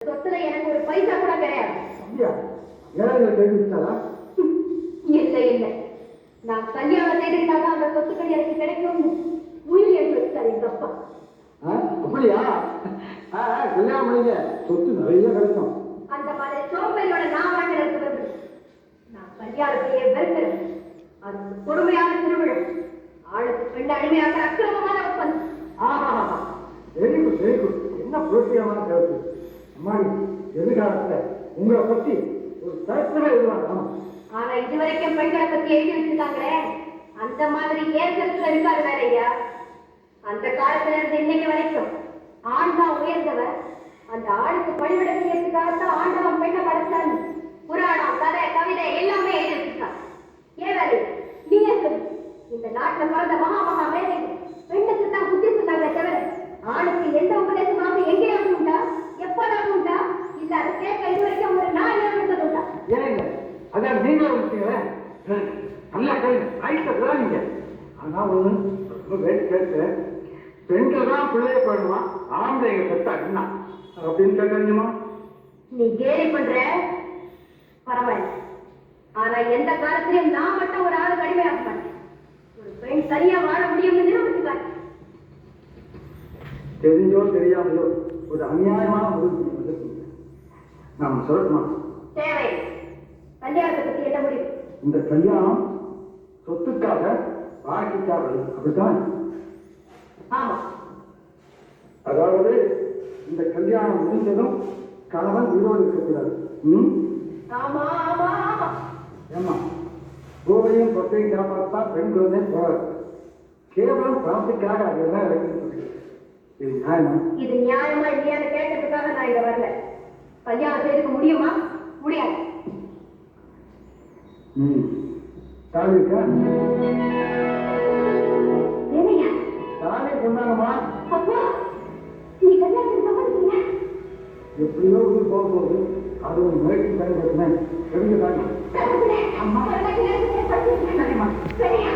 சொத்துல எனக்கு ஒரு பைசா கூட கிடையாது. இல்லை இல்லை, நான் கல்யாணம் செய்துட்டாதான் அந்த சொத்துக்கள் எனக்கு கிடைக்கும் உயிர் என்று எங்க அப்பா. அப்படியா? கல்யாணம் பண்ணிங்க, சொத்து நிறைய கிடைக்கும். அந்த மாதிரி சோம்பையோட நான் வாழ்க்கை நான் கல்யாணத்தையே வெறுக்கிறேன். அது பொறுமையான திருவிழா, ஆளுக்கு பெண் அடிமையாக அக்கிரமமான ஒப்பந்தம். Very good very good. என்ன புரட்சியமான கருத்து அம்மாடி. எதிர்காலத்துல உங்களை பத்தி ஒரு கருத்துமே எழுதுவாங்க. ஆனா இதுவரைக்கும் பெண்களை பத்தி எழுதி வச்சிருக்காங்களே, அந்த மாதிரி ஏன் கருத்துல இருக்காது வேலையா? அந்த காலத்துல இருந்து இன்னைக்கு வரைக்கும் ஆண் தான் உயர்ந்தவர், அந்த ஆளுக்கு பணிவிட செய்யறதுக்காகத்தான் ஆண்டவன் பெண்ணை படைச்சாங்க. புராணம், கதை, கவிதை எல்லாமே எழுதி வச்சிருக்காங்க. ஏன் வேலை நீங்க சொல்லு. இந்த நாட்டுல பிறந்த மகா வேலை பெண்ணுக்கு தான் புத்தி சொன்னாங்களே தவிர ஆணுக்கு எந்த உபதேசமாக எங்கேயாவது உண்டா? எப்போதாவது உண்டா? இல்ல அதை கேட்க இது வரைக்கும் ஒரு நாள் இருந்தது உண்டா? ஏங்க அதான் நீங்களும் இருக்கீங்க. நல்லா கேளுங்க. நீங்க ஆனா ஒண்ணு கேட்டு பெண்கள் தான் பிள்ளைய போடணுமா, ஆம்பளைங்க பெற்றா என்ன அப்படின்னு கேட்கணுமா? நீ கேலி பண்ற பரவாயில்ல, ஆனா எந்த காலத்திலையும் நான் மட்டும் ஒரு ஆளு கடுமையாக மாட்டேன். ஒரு பெண் சரியா வாழ முடியும்னு நிரூபிச்சுக்காரு. தெரிஞ்சோ தெரியாமலோ ஒரு அநியாயமான முடிவு நாம சொல்லணுமா? தேவை. கல்யாணத்தை பத்தி என்ன முடிவு? இந்த கல்யாணம் சொத்துக்காக வாழ்க்கைக்காக, அப்படித்தான்? ஆமா. அதாவது இந்த கல்யாணம் முடிஞ்சதும் கணவன் உயிரோடு இருக்கக்கூடாது. ஆமா ஆமா ஆமா. ஏமா கோவையும் கொட்டையும் காப்பாற்றா பெண் குழந்தை போறாரு. கேவலம் பணத்துக்காக அதெல்லாம் இறங்கி இது நியாயமா? இது நியாயமா இல்லையான்னு கேட்கறதுக்காக நான் இங்க வரல. கல்யாணம் செய்துக்க முடியுமா? முடியாது. தாலி இருக்கா? ஏனையா தாலி சொன்னாங்கம்மா. அப்பா நீ கல்யாணம் சம்மதிக்கல? எப்படியோ ஊர் போக போகுது, அது ஒரு முயற்சி பயன்படுத்தினேன். தெரிஞ்சுதாங்க அம்மா. சரிம்மா. சரியா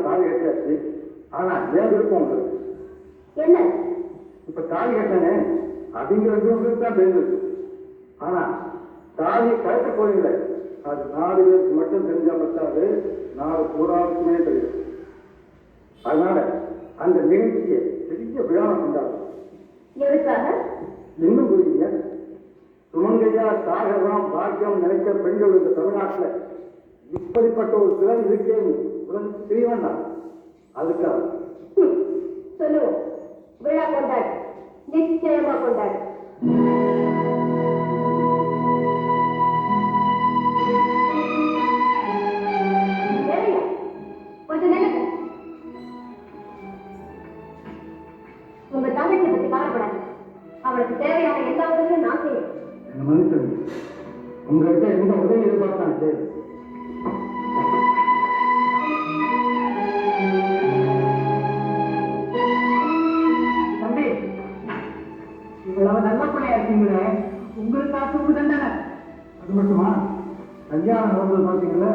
தாலி கட்டாச்சு. ஆனா ஏன் விருப்பம் உங்களுக்கு என்ன? இப்ப தாலி கட்டானே அப்படிங்கிறது உங்களுக்கு தான் தெரிஞ்சிருக்கு. ஆனா தாலியை கட்ட போறீங்களே, அது 4 பேருக்கு மட்டும் தெரிஞ்சா பத்தாது, 4 பூராவுக்குமே தெரியும். அதனால அந்த நிகழ்ச்சியை பெரிய விழாவை கொண்டாடும். எதுக்காக? இன்னும் புரியுங்க. சுமங்கையா சாகரம் பாக்கியம் நினைக்கிற பெண்கள் இந்த தமிழ்நாட்டில் இப்படிப்பட்ட ஒரு திறன் இருக்கே உலகத்துக்கு தெரிய வேண்டாம். அதுக்காக சொல்லுவோம், விழா கொண்டாடு, நிச்சயமா கொண்டாடு. கொஞ்சம் நினைக்க. உங்க தங்கச்சியை பத்தி கவலைப்படாது. அவளுக்கு தேவையான எல்லா உதவியும் நான் செய்வேன். என்ன மனுஷன் உங்கள்கிட்ட எந்த உதவி எதிர்பார்த்தான் சரி. தம்பி, இவ்வளவு நல்ல பிள்ளையா இருக்கீங்களே, உங்களுக்கு ஆசை தண்டனை. அது மட்டுமா கல்யாணம் நடந்தது பார்த்தீங்களா?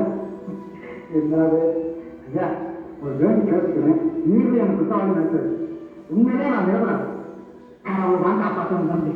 எல்லாரு ஐயா ஒரு வேண்டி கேட்டுக்கிறேன். நீங்களும் எனக்கு குற்றவாளி நினைச்சது உண்மையிலே நான் விரும்புறேன். அவங்களை தான் காப்பாற்றணும் தம்பி.